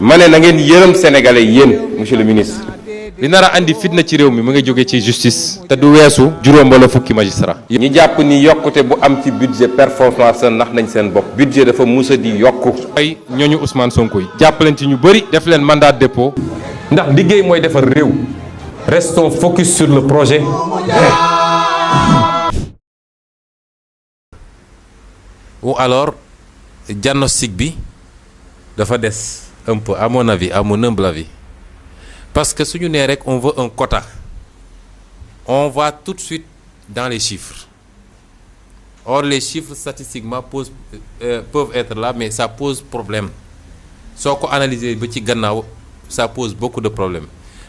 ma ne na ngeen yërëm sénégalais yéen monsieur le ministre. li nar a andi fitna ci réew mi mu ngi jóge ci justice te du weesu juróom wala fukki magistrat. ñi jàpp ni yokkute bu am ci budget performance nax nañ seen bopp. budget dafa musa di yokku. ay ñooñu Ousmane Sonko yi. jàppaleen ci ñu bëri def leen mandat de dépôt. ndax liggéey mooy defar réew. restons focus sur le projet. ou alors diagnostic bi dafa des un peu à mon avis, à mon humble avis. Parce que si nous on veut un quota, on va tout de suite dans les chiffres. Or, les chiffres statistiquement peuvent être là, mais ça pose problème. Si on analyse ça pose beaucoup de problèmes.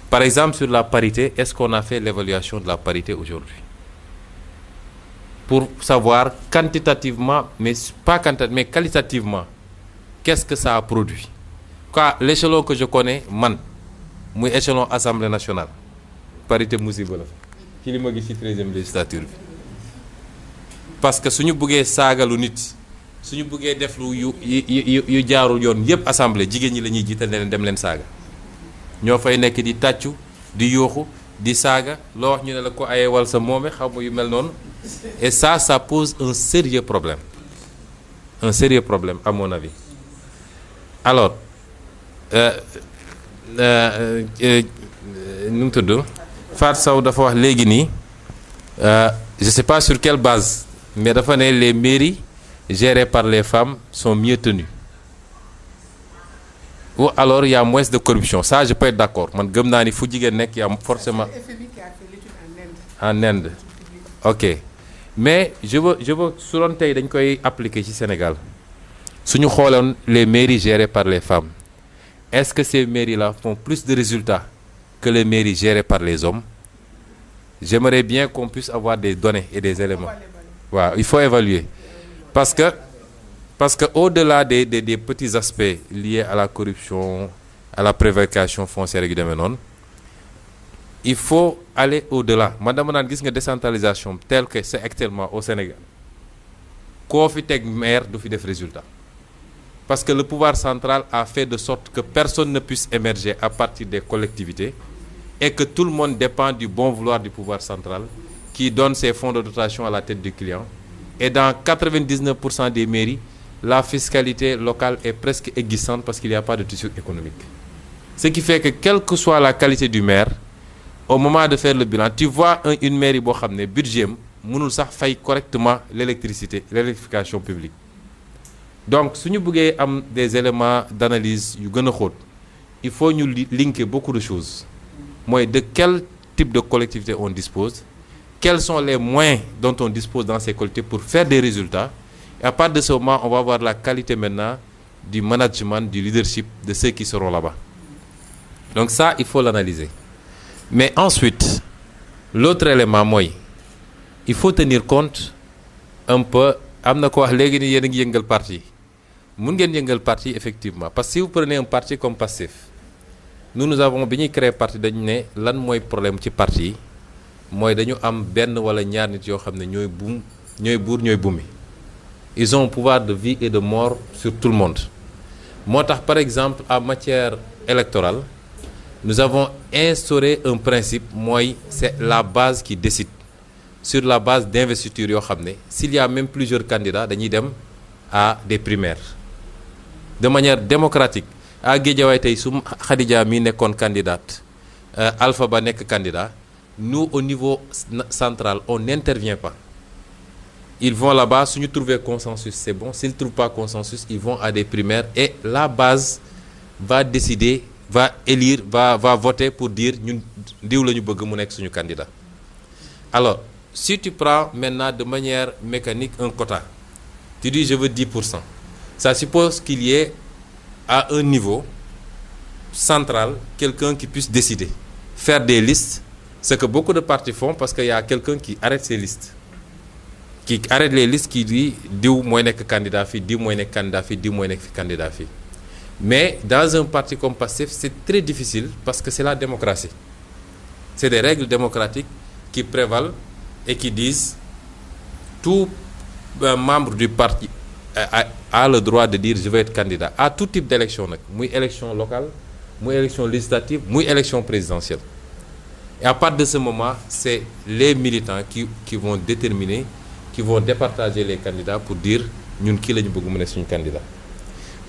Par exemple, sur la parité, est-ce qu'on a fait l'évaluation de la parité aujourd'hui? Pour savoir quantitativement, mais pas quantitativement, mais qualitativement, qu'est-ce que ça a produit? Car l'échelon que je connais, moi, échelon Assemblée nationale, parité musiba la ci li ma gis ci 13e législature bi parce que suñu bëggee saagalu nit suñu bëggee def lu yu jaarul yoon yépp assemblée jigéen ñi la ñuy jiital ne leen dem leen saaga ñoo fay nekk di tàccu di yooxu di saaga loo wax ñu ne la ko ayewal sa moome xaw ma yu mel noonu et ça pose un sérieux problème à mon avis. Alors nu mu tudd Fatou Sow dafa wax léegi nii je sais pas sur quelle base mais dafa ne les mairies gérées par les femmes sont mieux tenues ou alors il y a moins de corruption. Ça je peux être d'accord man gëm naa ni fu jigéen nekk y a forcément en Inde ok mais je veux su doon tey dañ koy appliquer ci Sénégal suñu xooloon les mairies gérées par les femmes. Est-ce que ces mairies-là font plus de résultats que les mairies gérées par les hommes? J'aimerais bien qu'on puisse avoir des données et des éléments. Ouais, il faut évaluer. Parce que au-delà des petits aspects liés à la corruption, à la prévarication foncière et du domaine, il faut aller au-delà. Madame, on a une décentralisation telle que c'est actuellement au Sénégal. Qu'on fait des maires, de faire des résultats. Parce que le pouvoir central a fait de sorte que personne ne puisse émerger à partir des collectivités et que tout le monde dépend du bon vouloir du pouvoir central qui donne ses fonds de dotation à la tête du client. Et dans 99% des mairies, la fiscalité locale est presque aiguisante parce qu'il n'y a pas de tissu économique. Ce qui fait que quelle que soit la qualité du maire, au moment de faire le bilan, tu vois une mairie qui a un budget, mënul sax fay correctement l'électricité, l'électrification publique. Donc, si nous voulons des éléments d'analyse, il faut nous linker beaucoup de choses. Moi, de quel type de collectivité on dispose, quels sont les moyens dont on dispose dans ces collectivités pour faire des résultats. Et à partir de ce moment, on va voir la qualité maintenant du management, du leadership de ceux qui seront là-bas. Donc ça, il faut l'analyser. Mais ensuite, l'autre élément, moi, il faut tenir compte un peu, parti. Mun ngeen yëngal parti effectivement parce que si vous prenez un parti comme Pastef nous avons bi ñuy créer parti dañu ne lan mooy problème ci parti yi mooy dañu am benn wala ñaar nit yoo xam ne ñooy buur ñooy bumi ils ont un pouvoir de vie et de mort sur tout le monde moo tax par exemple en matière électorale nous avons instauré un principe mooy c'est la base qui décide sur la base d'investiture yoo xam ne s'il y a même plusieurs candidats dañuy dem à des primaires de manière démocratique à Guédiawaye tey su Khadija mi nekkoon candidate Alpha Ba nekk candidat nous au niveau central on n'intervient pas ils vont là-bas suñu trouver consensus c'est bon s'ils trouvent pas consensus ils vont à des primaires et la base va décider va élire va voter pour dire ñun diw la ñu bëgg mu nekk suñu candidat. Alors si tu prends maintenant de manière mécanique un quota tu dis je veux 10%. Ça suppose qu'il y ait à un niveau central quelqu'un qui puisse décider, faire des listes, ce que beaucoup de partis font parce qu'il y a quelqu'un qui arrête ces listes. Qui arrête les listes qui dit diw mooy nekk candidat fii diw mooy nekk candidat fii diw mooy nekk candidat fii. Mais dans un parti comme Pastef, c'est très difficile parce que c'est la démocratie. C'est des règles démocratiques qui prévalent et qui disent tout membre du parti a le droit de dire je vais être candidat à tout type d'élection nag muy élection locale muy élection législative muy élection présidentielle et à partir de ce moment c'est les militants qui vont déterminer qui vont départager les candidats pour dire ñun kii la ñu bëgg mu ne suñu candidat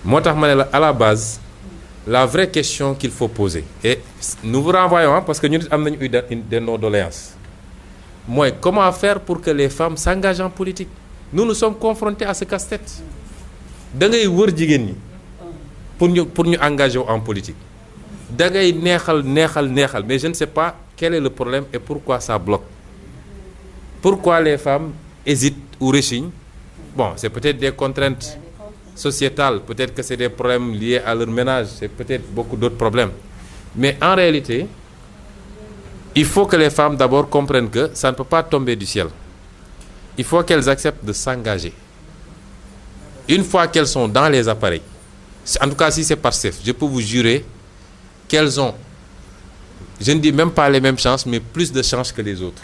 moo tax ma ne la à la base la vraie question qu'il faut poser et nous vous renvoyons parce que ñun am nañu eu des noms doléances mooy comment faire pour que les femmes s'engagent en politique nous sommes confrontés à ce casse-tête da ngay wër jigéen ñi pour ñu engager en politique da ngay neexal mais je ne sais pas quel est le problème et pourquoi ça bloque pourquoi les femmes hésitent ou rechignent. Bon, c'est peut-être des contraintes sociétales, peut-être que c'est des problèmes liés à leur ménage, c'est peut-être beaucoup d'autres problèmes. Mais en réalité, il faut que les femmes d'abord comprennent que ça ne peut pas tomber du ciel. Il faut qu'elles acceptent de s'engager. Une fois qu'elles sont dans les appareils, en tout cas si c'est par chef, je peux vous jurer qu'elles ont, je ne dis même pas les mêmes chances, mais plus de chances que les autres,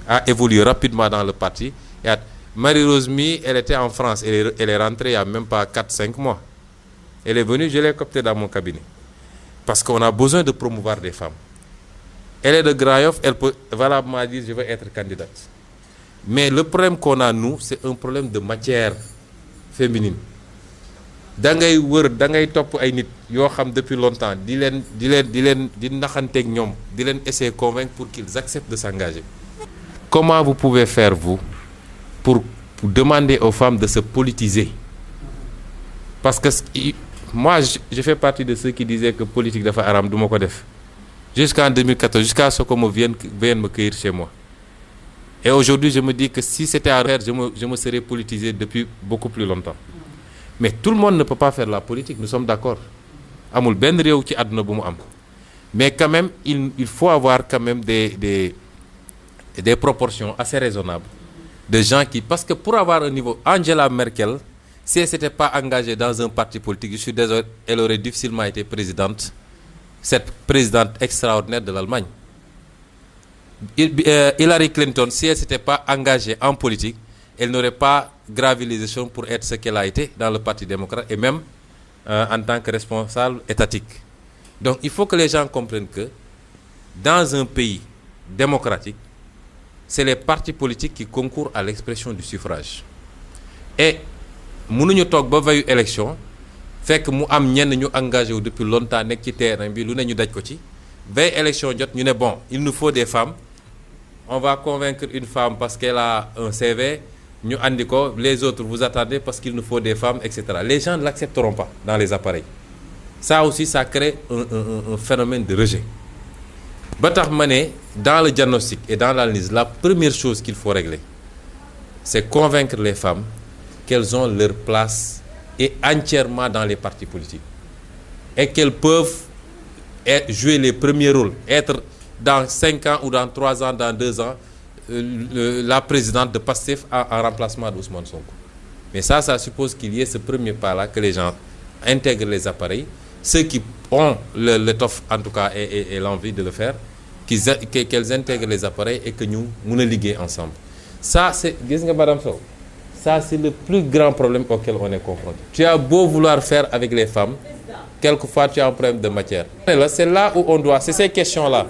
à évoluer rapidement dans le parti. Et Marie-Rose Mi, elle était en France, elle est rentrée il n'y a même pas 4-5 mois. Elle est venue, je l'ai coptée dans mon cabinet. Parce qu'on a besoin de promouvoir des femmes. Elle est de Grand Yoff, elle peut valablement dire je vais être candidate. Mais le problème qu'on a nous, c'est un problème de matière féminine. Da ngay wër da ngay topp ay nit yoo xam depuis longtemps di naxanteeg ñoom di leen essayer convaincre pour qu'ils acceptent de s'engager. Comment vous pouvez faire vous pour demander aux femmes de se politiser? Parce que moi je fais partie de ceux qui disaient que politique dafa haram du ma ko def jusqu'en 2014 jusqu'à ce qu'on vienne me cueillir chez moi. Et aujourd'hui je me dis que si c'était à refaire je me serais politisé depuis beaucoup plus longtemps. Mais tout le monde ne peut pas faire la politique, nous sommes d'accord. Amul benn réew ci àdduna bu mu am. Mais quand même il faut avoir quand même des proportions assez raisonnables de gens qui, parce que pour avoir un niveau, Angela Merkel, si elle ne s'était pas engagée dans un parti politique, je suis désolé, elle aurait difficilement été présidente, cette présidente extraordinaire de l'Allemagne. Hillary Clinton, si elle ne s'était pas engagée en politique, elle n'aurait pas gravi les échelons pour être ce qu'elle a été dans le Parti démocrate et même en tant que responsable étatique. Donc il faut que les gens comprennent que dans un pays démocratique, c'est les partis politiques qui concourent à l'expression du suffrage. Et mënuñu toog ba veillu élection fekk mu am ñenn ñu engagé wu depuis longtemps nekk ci terrain bi lu ne ñu daj ko ci veille élection jot ñu ne bon il nous faut des femmes on va convaincre une femme parce qu'elle a un CV ñu andi ko les autres vous attendez parce qu'il nous faut des femmes etc. Les gens ne l'accepteront pas dans les appareils. Ça aussi ça crée un phénomène de rejet. Ba tax ma ne dans le diagnostic et dans l'analyse la première chose qu'il faut régler c'est convaincre les femmes qu'elles ont leur place et entièrement dans les partis politiques et qu'elles peuvent jouer les premiers rôles, être dans 5 ans ou dans 3 ans, dans 2 ans la présidente de PASTEF en remplacement d'Ousmane Sonko. Mais ça suppose qu'il y ait ce premier pas-là, que les gens intègrent les appareils, ceux qui ont l'étoffe en tout cas et l'envie de le faire, qu'elles intègrent les appareils et que nous mun a liggéey ensemble. Ça c'est gis nga Madame Sow, ça c'est le plus grand problème auquel on est confronté. Tu as beau vouloir faire avec les femmes, quelquefois tu as un problème de matière. C'est là où on doit, c'est ces questions-là.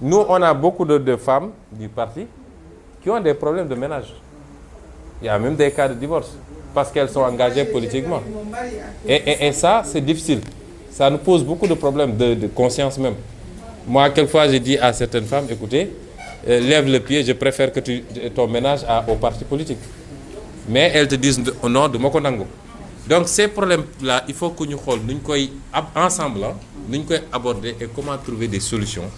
Nous on a beaucoup de femmes du parti qui ont des problèmes de ménage. Il y a même des cas de divorce parce qu'elles sont engagées politiquement. Et ça c'est difficile. Ça nous pose beaucoup de problèmes de conscience même. Moi, quelquefois, je dis à certaines femmes, écoutez, lève le pied, je préfère que ton ménage au parti politique. Mais elles te disent non, de mon konango. Donc ces problèmes-là, il faut que nous ensemble, nous aborder et comment trouver des solutions.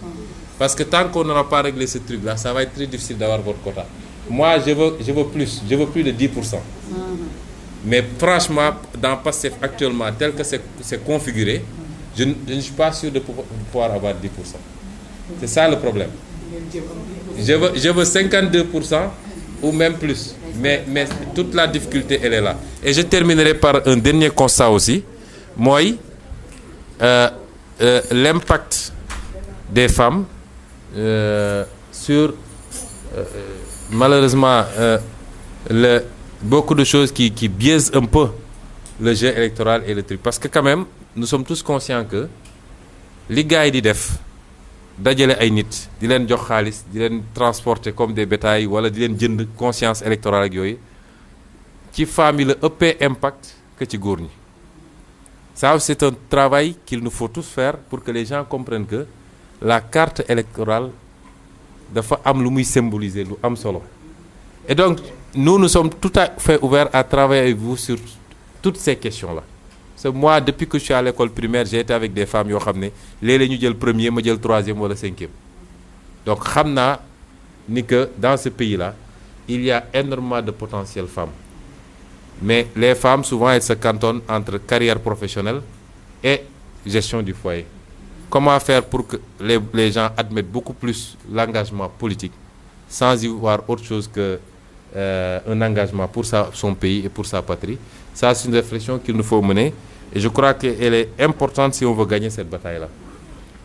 Parce que tant qu'on n'aura pas réglé ce truc-là, ça va être très difficile d'avoir votre quota. Moi, je veux plus de 10%. Mais franchement, dans PASTEF actuellement, tel que c'est configuré, je ne suis pas sûr de pouvoir avoir 10%. C'est ça le problème. Je veux 52% ou même plus. Mais toute la difficulté, elle est là. Et je terminerai par un dernier constat aussi. Moi, l'impact des femmes sur, malheureusement, beaucoup de choses qui biaisent un peu le jeu électoral et le truc. Parce que quand même, nous sommes tous conscients que les gars di def dajale ay nit di leen jox xaalis di leen transporter comme des bétails wala di leen jënd conscience électorale ak yooyu ci femmes yi la ëppee impact que ci góor ñi. Ça c'est un travail qu'il nous faut tous faire pour que les gens comprennent que la carte électorale dafa am lu muy symboliser lu am solo. Et donc nous sommes tout à fait ouverts à travailler avec vous sur toutes ces questions-là. C'est moi, depuis que je suis à l'école primaire, j'ai été avec des femmes yoo xam ne léeg-léeg ñu jël premier ma jël troisième wala cinquième. Donc xam naa ni que dans ce pays-là il y a énormément de potentiel femmes. Mais les femmes souvent elles se cantonnent entre carrière professionnelle et gestion du foyer. Comment faire pour que les gens admettent beaucoup plus l'engagement politique sans y voir autre chose que un engagement pour son pays et pour sa patrie? Ça c'est une réflexion qu'il nous faut mener et je crois qu'elle est importante si on veut gagner cette bataille-là.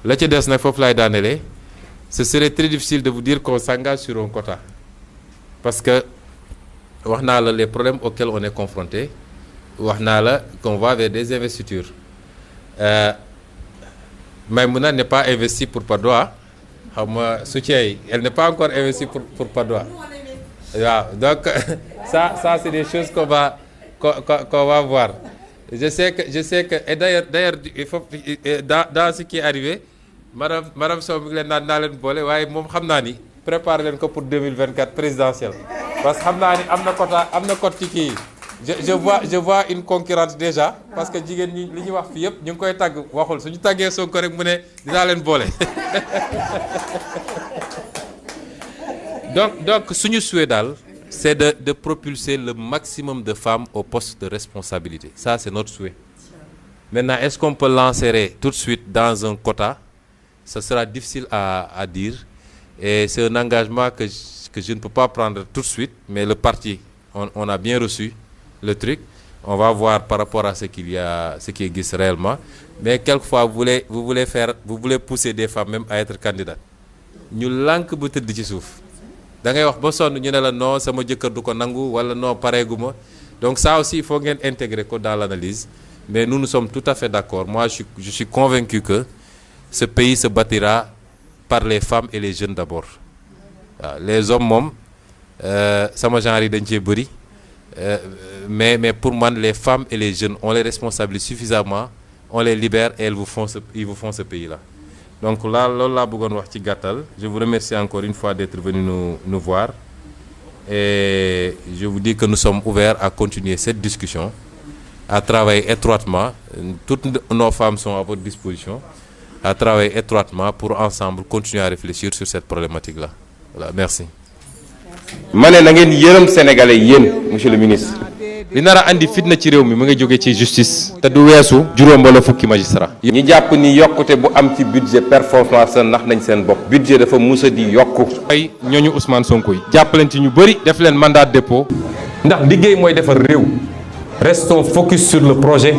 La ci des nag foofu laay daanelee ce serait très difficile de vous dire qu'on s'engage sur un quota parce que wax naa la les problèmes auxquels on est confronté wax naa la qu'on va vers des investitures. Maïmouna n'est pas investie pour Patte d'Oie xam nga soutien yi elle n'est pas encore investie pour Patte d'Oie waaw donc ça c'est des choses qu'on va voir. Je sais que et d'ailleurs il faut dans ce qui est arrivé madame Sow mi ngi leen naa leen boole waaye moom xam naa ni préparer leen ko pour 2024 présidentielle parce que xam naa ni am na cote ci kii je vois une concurrence déjà parce que jigéen ñi li ñuy wax fii yëpp ñu ngi koy tàgg waxul suñu tàggee Sonko rek mu ne dinaa leen boole donc suñu souhait daal c'est de propulser le maximum de femmes au poste de responsabilité. Ça, c'est notre souhait. Maintenant, est-ce qu'on peut l'enserrer tout de suite dans un quota? Ça sera difficile à dire. Et c'est un engagement que je ne peux pas prendre tout de suite. Mais le parti, on a bien reçu le truc. On va voir par rapport à ce qui existe réellement. Mais quelquefois, vous voulez pousser des femmes même à être candidates. Nous lank bu tëdd ci suuf. Da ngay wax ba sonn ñu ne la non sama jëkkër du ko nangu wala non pareeguma donc ça aussi il faut ngeen intégrer ko dans l'analyse mais nous sommes tout à fait d'accord. Moi je suis convaincu que ce pays se bâtira par les femmes et les jeunes d'abord. waaw les hommes moom sama genre yi dañ cee bëri mais pour man les femmes et les jeunes on les responsabilise suffisamment on les libère et ils vous font ce pays-là. Donc là loolu laa bëggoon wax ci gàttal. Je vous remercie encore une fois d'être venu nous voir et je vous dis que nous sommes ouverts à continuer cette discussion, à travailler étroitement. Toutes nos femmes sont à votre disposition, à travailler étroitement pour ensemble continuer à réfléchir sur cette problématique-là. Voilà, merci. ma ne na ngeen yërëm sénégalais yéen monsieur le ministre. li nar a andi fitna ci réew mi mu ngi jóge ci justice te du weesu juróom wala fukki magistrat. ñi jàpp ni yokkute bu am ci budget performance nax nañ seen bopp. budget dafa musa di yokku. ay ñooñu Ousmane Sonko yi jàppaleen ci ñu bëri def leen mandat de dépôt. ndax liggéey mooy defar réew. Restons focus sur le projet.